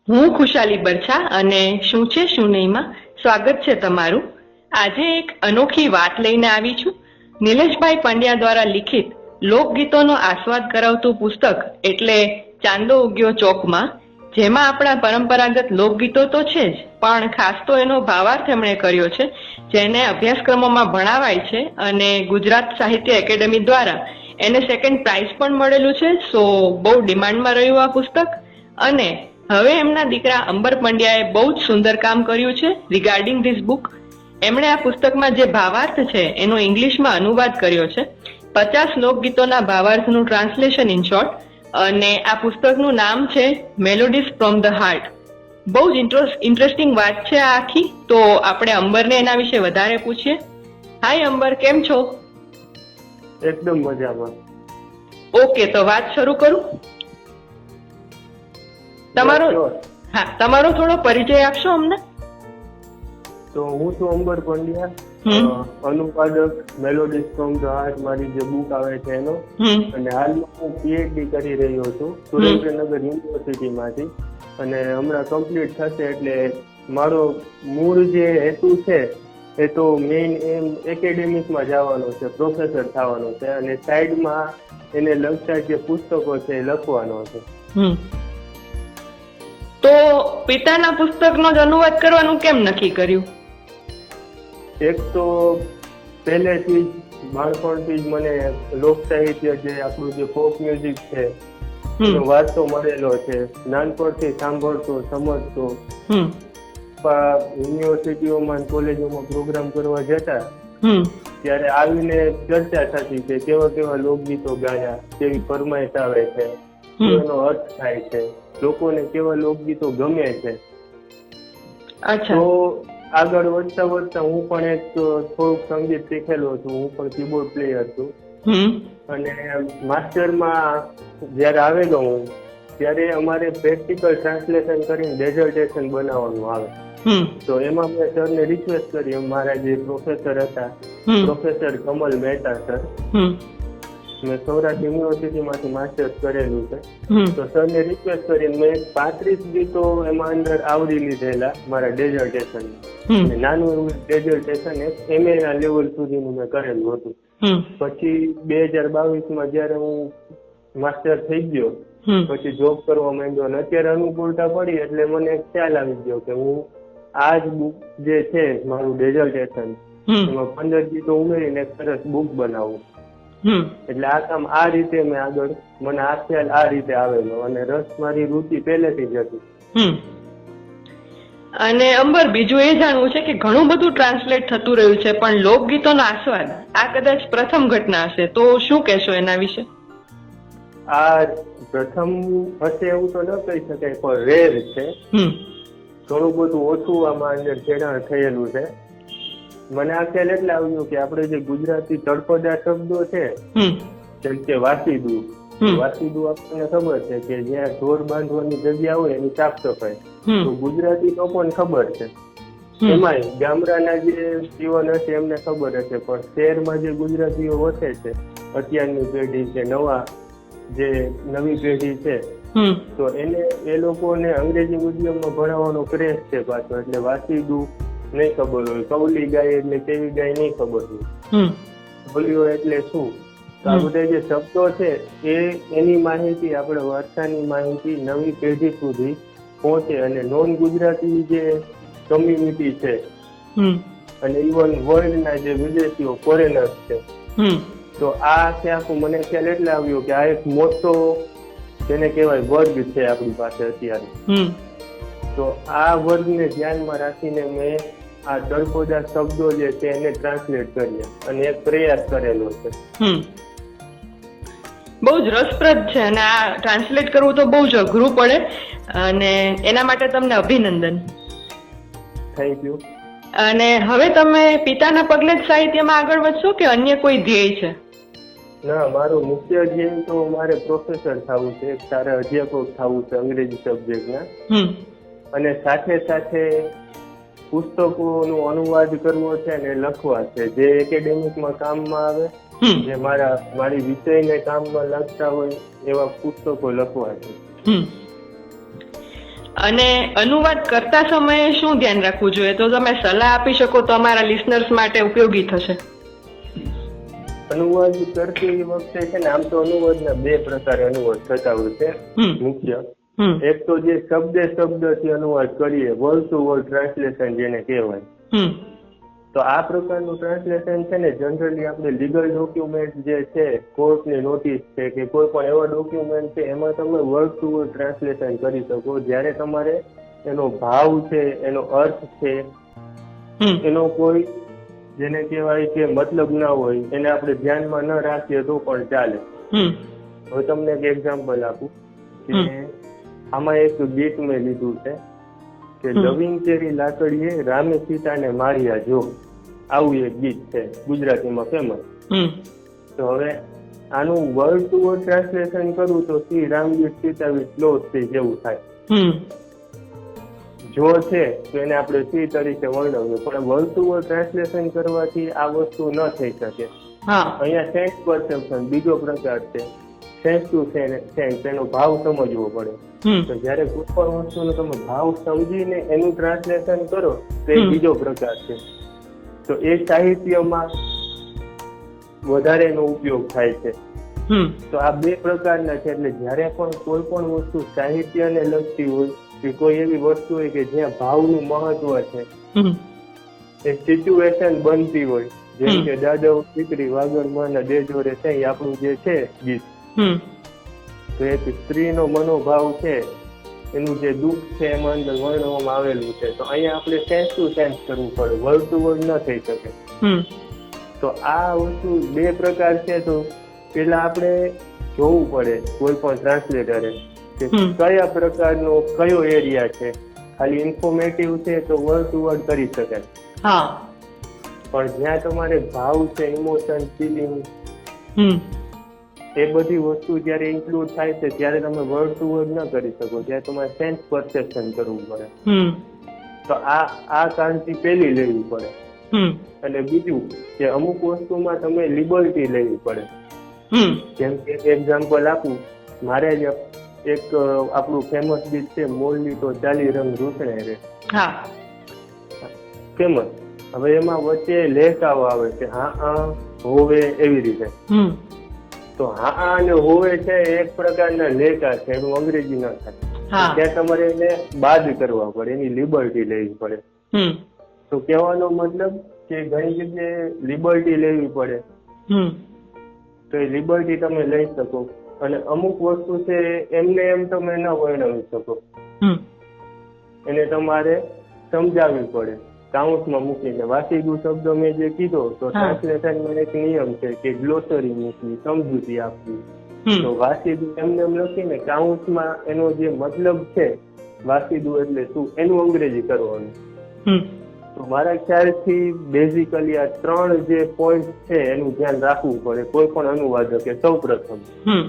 હું ખુશાલી બરછા અને શું છે શું નહીંમાં સ્વાગત છે તમારું. આજે એક અનોખી વાત લઈને આવી છું. નિલેશભાઈ પંડ્યા દ્વારા લિખિત લોકગીતોનો આસ્વાદ કરાવતું પુસ્તક એટલે ચાંદો ઉગ્યો ચોકમાં, જેમાં આપણા પરંપરાગત લોકગીતો તો છે જ, પણ ખાસ તો એનો ભાવાર્થ એમણે કર્યો છે, જેને અભ્યાસક્રમોમાં ભણાવાય છે અને ગુજરાત સાહિત્ય એકેડેમી દ્વારા એને સેકન્ડ પ્રાઇઝ પણ મળેલું છે. સો બહુ ડિમાન્ડમાં રહ્યું આ પુસ્તક. અને હવે એમના દીકરા અંબર પંડ્યાએ બહુ જ સુંદર કામ કર્યું છે રિગાર્ડિંગ ધીસ બુક. એમણે આ પુસ્તકમાં જે ભાવાર્થ છે એનો ઇંગ્લિશમાં અનુવાદ કર્યો છે, 50 લોકગીતોના ભાવાર્થનું ટ્રાન્સલેશન ઇન શોર્ટ. અને આ પુસ્તકનું નામ છે મેલોડીઝ ફ્રોમ ધ હાર્ટ. બહુ જ ઇન્ટરેસ્ટિંગ વાત છે આ આખી. તો આપણે અંબરને એના વિશે વધારે પૂછીએ. હાય અંબર, કેમ છો? એકદમ મજામાં. ઓકે, તો વાત શરૂ કરું. તમારો થોડો પરિચય આપશો અમને? તો હું છું અંબર પંડ્યા, અનુવાદક, મેલોડીઝ ફ્રોમ ધ હાર્ટ મારી જે બુક આવે છે એનો. અને હાલમાં હું પીએચડી કરી રહ્યો છું સુરેન્દ્રનગર યુનિવર્સિટીમાંથી, અને હમણાં કમ્પ્લીટ થશે. એટલે મારો મૂળ જે હેતુ છે એ તો મેઇન એમ એકેડેમિકમાં જવાનો છે, પ્રોફેસર થવાનો છે, અને સાઈડમાં એને લગતા જે પુસ્તકો છે એ લખવાનો છે. તો પિતાના પુસ્તકનો જ અનુવાદ કરવાનું કેમ નક્કી કર્યું? એક તો પહેલેથી જ બાળપણથી જ મને લોક સાહિત્ય જે આપણું જે ફોક મ્યુઝિક છે એનો વારસો મળેલો છે. નાનપણથી સાંભળતો, સમજતો. યુનિવર્સિટીઓમાં કોલેજોમાં પ્રોગ્રામ કરવા જતા ત્યારે આવીને ચર્ચા થતી કે કેવા કેવા લોકગીતો ગાયા, કેવી ફરમાઈશ આવે છે, એનો અર્થ થાય છે, લોકોને કેવા લોકગીતો ગમે છે. તો આગળ વધતા વધતા હું પણ એક થોડુંક સંગીત શીખેલો છું. હું પણ કીબોર્ડ પ્લેયર છું. અને માસ્ટરમાં જયારે આવેલો હું ત્યારે અમારે પ્રેક્ટિકલ ટ્રાન્સલેશન કરીને ડેઝર્ટેશન બનાવવાનું આવે. તો એમાં મેં સરને રિક્વેસ્ટ કરી, મારા જે પ્રોફેસર હતા પ્રોફેસર કમલ મહેતા સર, મેં સૌરાષ્ટ્ર યુનિવર્સિટીમાંથી માસ્ટર્સ કરેલું છે. તો સરને રિક્વેસ્ટ કરીને મેં 35 ગીતો એમાં અંદર આવરી લીધેલા મારા ડેઝર્ટેશન. નાનું એવું ડેઝર્ટેશન MA ના લેવલ સુધીનું મેં કરેલું હતું. પછી 2022માં જયારે હું માસ્ટર થઈ ગયો, પછી જોબ કરવા માંડ્યો અને અત્યારે અનુકૂળતા પડી એટલે મને ખ્યાલ આવી ગયો કે હું આ જ બુક જે છે મારું ડેઝર્ટેશન એમાં 15 ગીતો ઉમેરીને એક સરસ બુક બનાવું. એટલે આ કામ આ રીતે મેં આગળ, મને આ ખ્યાલ આ રીતે આવેલો, અને રસ મારી રુચિ પહેલેથી જ હતી. અને અંબર, બીજું એ જાણવું છે કે ઘણું બધું ટ્રાન્સલેટ થતું રહ્યું છે, પણ લોકગીતોનો આસ્વાદ આ કદાચ પ્રથમ ઘટના હશે, તો શું કહેશો એના વિશે? આ પ્રથમ હશે એવું તો ન કહી શકાય, પણ રેર છે. ઘણું બધું ઓછું આમાં અંદર ખેડાણ થયેલું છે. મને આ ખ્યાલ એટલે આવ્યો કે આપણે જે ગુજરાતી તળપદા શબ્દો છે, જેમ કે વાસીદું, વાસીદું આપણને ખબર છે કે જ્યાં ઢોર બાંધવાની જગ્યા હોય એની સાફ સફાઈ, તો ગુજરાતી તો પણ ખબર છે. એમાંય ગામડાના જે જીવન હશે એમને ખબર હશે, પણ શહેરમાં જે ગુજરાતીઓ વસે છે, અત્યારની પેઢી છે, જે નવી પેઢી છે, તો એ લોકોને અંગ્રેજી મીડિયમમાં ભણાવવાનો ક્રેઝ છે પાછો. એટલે વાસીદું નહીં ખબર હોય, કવલી ગાય એટલે કેવી ગાય નહીં ખબર હોય, બોલીઓ એટલે શું. તો આ બધા જે શબ્દો છે એની માહિતી, આપણે વારસાની માહિતી નવી પેઢી સુધી પહોંચે. અને નોન ગુજરાતી જે કમ્યુનિટી છે અને ઇવન વર્લ્ડના જે વિદેશીઓ, ફોરેનર્સ છે, તો આ આખું મને ખ્યાલ એટલે આવ્યો કે આ એક મોટો જેને કહેવાય વર્ગ છે આપણી પાસે અત્યારે. તો આ વર્ગને ધ્યાનમાં રાખીને મેં આ તળપદા શબ્દો જે છે એને ટ્રાન્સલેટ કર્યા અને એક પ્રયાસ કરેલો છે. બહુ જ રસપ્રદ છે, અને આ ટ્રાન્સલેટ કરવું તો બહુ જ અઘરું પડે, અને એના માટે તમને અભિનંદન. Thank you. અને હવે તમે પિતાના પગલે જ સાહિત્યમાં આગળ વધશો કે અન્ય કોઈ ધ્યેય છે? ના, મારું મુખ્ય ધ્યેય તો મારે પ્રોફેસર થવું છે, એક સારા અધ્યાપક થવું છે અંગ્રેજી સબ્જેક્ટના, અને સાથે સાથે પુસ્તકોનો અનુવાદ કરવો છે અને લખવા છે જે એકેડેમિકમાં કામમાં આવે, જે મારી વિષયને કામમાં લાગતા હોય એવા પુસ્તકો લખવા છે. અને અનુવાદ કરતા સમયે શું ધ્યાન રાખવું જોઈએ, તો તમે સલાહ આપી શકો તો અમારા લિસનર્સ માટે ઉપયોગી થશે. અનુવાદ કરતી વખતે છે ને, આમ તો અનુવાદના બે પ્રકારે અનુવાદ થતા હોય છે મુખ્ય. એક તો જે શબ્દથી અનુવાદ કરીએ, વર્ડ ટુ વર્ડ ટ્રાન્સલેશન જેને કહેવાય. તો આ પ્રકારનું ટ્રાન્સલેશન છે ને જનરલી આપણે લીગલ ડોક્યુમેન્ટ જે છે, કોર્ટની નોટિસ છે કે કોઈ પણ એવા ડોક્યુમેન્ટ છે, એમાં તમે વર્ડ ટુ વર્ડ ટ્રાન્સલેશન કરી શકો. જ્યારે તમારે એનો ભાવ છે, એનો અર્થ છે, એનો કોઈ જેને કહેવાય કે મતલબ ના હોય, એને આપણે ધ્યાનમાં ન રાખીએ તો પણ ચાલે. હવે તમને એક એક્ઝામ્પલ આપું કે આમાં એક ગીત મેં લીધું છે કે લવિંગ કેરી લાકડીએ રામે સીતાને માર્યા જો, આવું એક ગીત છે ગુજરાતીમાં ફેમસ. તો હવે આનું વર્ડ ટુ વર્ડ ટ્રાન્સલેશન કરું તો શ્રી રામજી સીતા વિથ લો જેવું થાય. જો છે તો એને આપણે સી તરીકે વર્ણવ્યું, પણ વર્ડ ટુ વર્ડ ટ્રાન્સલેશન કરવાથી આ વસ્તુ ન થઈ શકે. અહીંયા સેન્સ પરસેપ્શન બીજો પ્રકાર છે, સેન્સ ટુ સેન્સ, એનો ભાવ સમજવો પડે. તો જયારે કોઈ પણ વસ્તુનો તમે ભાવ સમજીને એનું ટ્રાન્સલેશન કરો તો એ બીજો પ્રકાર છે. તો એ સાહિત્યમાં વધારે એનો ઉપયોગ થાય છે. તો આ બે પ્રકારના છે. એટલે જયારે પણ કોઈ પણ વસ્તુ સાહિત્યને લગતી હોય કે કોઈ એવી વસ્તુ હોય કે જ્યાં ભાવનું મહત્વ છે, એક સિચ્યુએશન બનતી હોય, જેમ કે દાદવ દીકરી વાગડ દેજો રે છે, આપણું જે છે ગીત, તો એક સ્ત્રીનો મનોભાવ છે, એનું જે દુઃખ છે એમાં અંદર વર્ણવવામાં આવેલું છે. તો અહીંયા આપણે સેન્સ ટુ સેન્સ કરવું પડે, વર્ડ ટુ વર્ડ ન થઈ શકે. તો આ વસ્તુ બે પ્રકાર છે. તો પેલા આપણે જોવું પડે કોઈ પણ ટ્રાન્સલેટરે કે કયા પ્રકારનો કયો એરિયા છે. ખાલી ઇન્ફોર્મેટિવ છે તો વર્ડ ટુ વર્ડ કરી શકાય, પણ જ્યાં તમારે ભાવ છે, ઇમોશન, ફિલિંગ, એ બધી વસ્તુ જયારે ઇન્ક્લુડ થાય છે ત્યારે તમે વર્ડ ટુ વર્ડ ન કરી શકો, ત્યારે તમારે સેન્સ પરસેપ્શન કરવું પડે. તો આ કાળજી પેલી લેવી પડે. અને બીજું કે અમુક વસ્તુમાં તમે લિબર્ટી લેવી પડે. જેમ કે એક્ઝામ્પલ આપું, મારે જ એક આપણું ફેમસ ગીત છે, મોરલી તો ચાલી રંગ રૂસણે રે, ફેમસ. હવે એમાં વચ્ચે લહેકાવો આવે છે, હા હોવે, એવી રીતે. તો હા અને હોવે છે એક પ્રકારના લેખા છે, એનું અંગ્રેજી ન થાય. ત્યાં તમારે એને બાદ કરવા પડે, એની લિબર્ટી લેવી પડે. તો કહેવાનો મતલબ કે ઘણી જગ્યાએ લિબર્ટી લેવી પડે. તો એ લિબર્ટી તમે લઈ શકો. અને અમુક વસ્તુ છે એમને એમ તમે ન વર્ણવી શકો, એને તમારે સમજાવવી પડે કાઉન્સમાં મૂકીને. વાસીદુ શબ્દ મેં જે કીધો, તો ટ્રાન્સલેશનમાં એક નિયમ છે કે ગ્લોસરી મૂકવી, સમજૂતી આપવી. તો વાસીદુ એમને એમ લખીને કાઉન્સમાં એનો જે મતલબ છે, વાસીદુ એટલે શું, એનું અંગ્રેજી કરવાનું. તો મારા ખ્યાલથી બેઝિકલી આ ત્રણ જે પોઈન્ટ છે એનું ધ્યાન રાખવું પડે કોઈ પણ અનુવાદકે સૌ પ્રથમ.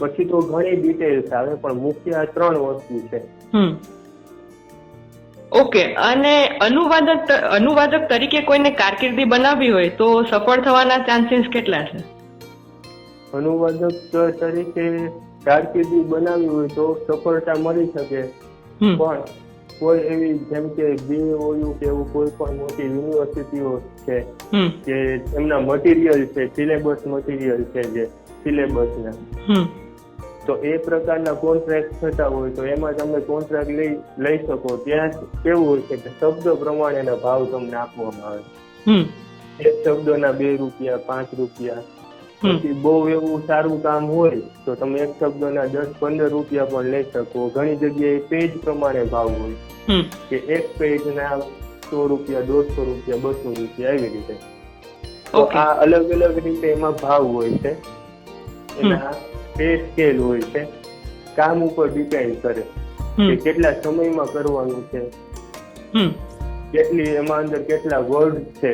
પછી તો ઘણી ડિટેલ્સ આવે, પણ મુખ્ય આ ત્રણ વસ્તુ છે. ઓકે. અને અનુવાદક તરીકે કોઈને કારકિર્દી બનાવવી હોય તો સફળ થવાના ચાન્સીસ કેટલા છે? અનુવાદક તરીકે કારકિર્દી બનાવવી હોય તો સફળતા મળી શકે, પણ કોઈ એવી જેમ કે BOU કે એવું કોઈ પણ મોટી યુનિવર્સિટીઓ છે કે એમના મટીરિયલ છે, સિલેબસ મટીરિયલ છે જે સિલેબસના, તો એ પ્રકારના કોન્ટ્રાક્ટ થતા હોય તો એમાં તમે કોન્ટ્રાક્ટ લઈ શકો. ત્યાં કેવું હોય છે કે શબ્દ પ્રમાણેના ભાવ તમને આપવામાં આવે. એક શબ્દના 2 રૂપિયા, 5 રૂપિયા. પછી બહુ એવું સારું કામ હોય તો તમે એક શબ્દના 10-15 રૂપિયા પણ લઈ શકો. ઘણી જગ્યાએ પેજ પ્રમાણે ભાવ હોય કે એક પેજના 100 રૂપિયા, 150 રૂપિયા, 200 રૂપિયા, એવી રીતે. તો આ અલગ અલગ રીતે એમાં ભાવ હોય છે, એના પે સ્કેલ હોય છે. કામ ઉપર ડિપેન્ડ કરે કે કેટલા સમયમાં કરવાનું છે, કેટલી એમાં અંદર કેટલા વર્ડ છે.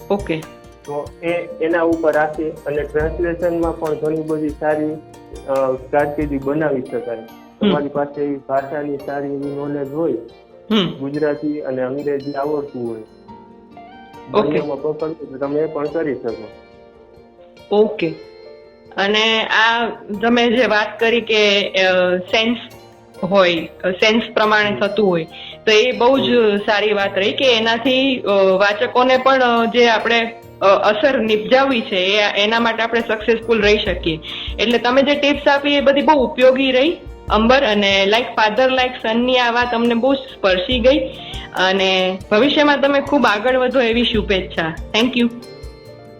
ઓકે. તો એના ઉપર રાખી અને ટ્રાન્સલેશનમાં પણ ઘણી બધી સારી કારકિર્દી બનાવી શકાય. તમારી પાસે એવી ભાષાની સારી એવી નોલેજ હોય, ગુજરાતી અને અંગ્રેજી આવડતું હોય, બંનેમાં પકડવું તો તમે એ પણ કરી શકો. ઓકે. અને આ તમે જે વાત કરી કે સેન્સ હોય, સેન્સ પ્રમાણે થતું હોય, તો એ બહુ જ સારી વાત રહી કે એનાથી વાચકોને પણ જે આપણે અસર નિપજાવવી છે એના માટે આપણે સક્સેસફુલ રહી શકીએ. એટલે તમે જે ટિપ્સ આપી એ બધી બહુ ઉપયોગી રહી અંબર, અને લાઈક ફાધર લાઈક સનની આ વાત અમને બહુ સ્પર્શી ગઈ, અને ભવિષ્યમાં તમે ખૂબ આગળ વધો એવી શુભેચ્છા. Thank you.